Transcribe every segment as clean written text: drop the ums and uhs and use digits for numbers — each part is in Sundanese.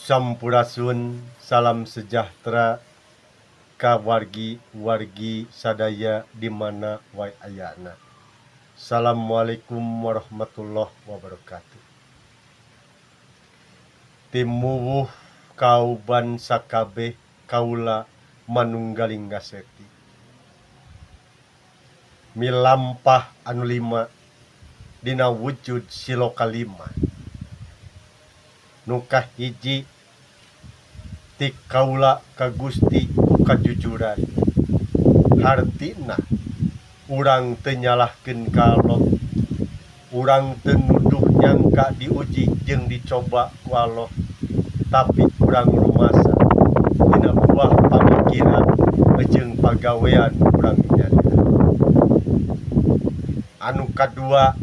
Sampurasun, salam sejahtera ka wargi-wargi sadaya di mana wae ayana. Assalamualaikum warahmatullahi wabarakatuh. Timuwuh kauban sakabeh kaula manunggaling gaseti. Milampah anu lima dina wujud siloka lima. Nukah hiji ti kaula ka Gusti kajujuran. Hartina urang teu nyalahkeun ka Allah. Urang teu nuduh nyangka diuji jeung dicoba ku Allah. Tapi urang rumasa dina buah pamikiran jeung pagawean urang nyata. Anu kadua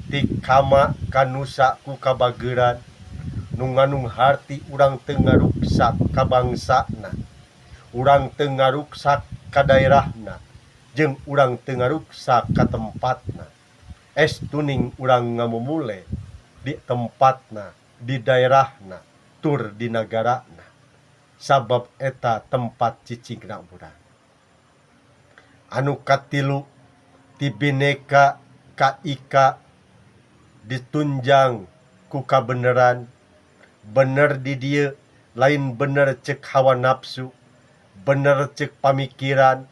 ti kama kanusa ku kabageuran nu nganung harti urang teu ngaruksak ka bangsana, urang teu ngaruksak ka daerahna, jeung urang teu ngaruksak ka tempatna. Estuning urang ngamumule di tempatna, di daerahna, tur di nagarana. Sabab eta tempat cicingna urang. Anu katilu ti bineka ka ika ditunjang ku kabeneran. Bener di dieu lain bener cek hawa nafsu, bener cek pamikiran,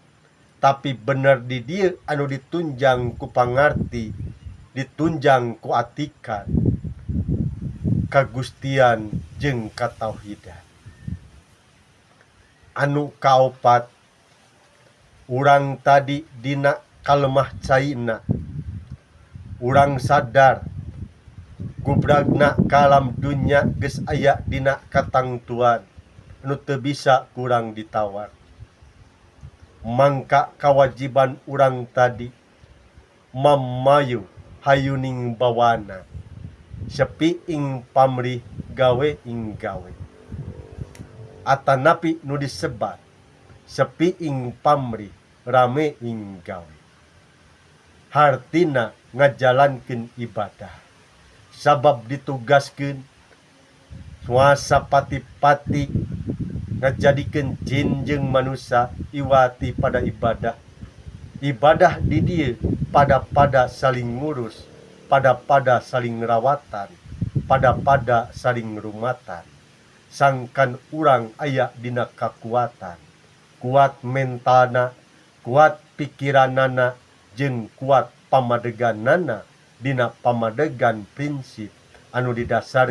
tapi bener di dieu anu ditunjang ku pangarti, ditunjang ku atikan, kagustian jeung katauhidan. Anu kaopat urang tadi dina kalemah caina, urang sadar gubragna kalam dunya geus aya dina katangtuan anu teu bisa kurang ditawar. Mangka kawajiban urang tadi mamayu hayuning bawana, sepi ing pamrih gawe ing gawe. Atanapi nu disebat sepi ing pamrih rame ing gawe. Hartina ngajalankeun ibadah. Sabab ditugaskeun suasa pati-pati ngajadikeun jin jeung manusia iwati pada ibadah. Ibadah di dieu pada saling ngurus, pada saling rawatan, pada saling rumatan. Sangkan urang aya dina kakuatan, kuat mentalna, kuat pikiranana, jeung kuat pamadeganana dina pamadegan prinsip anu didasar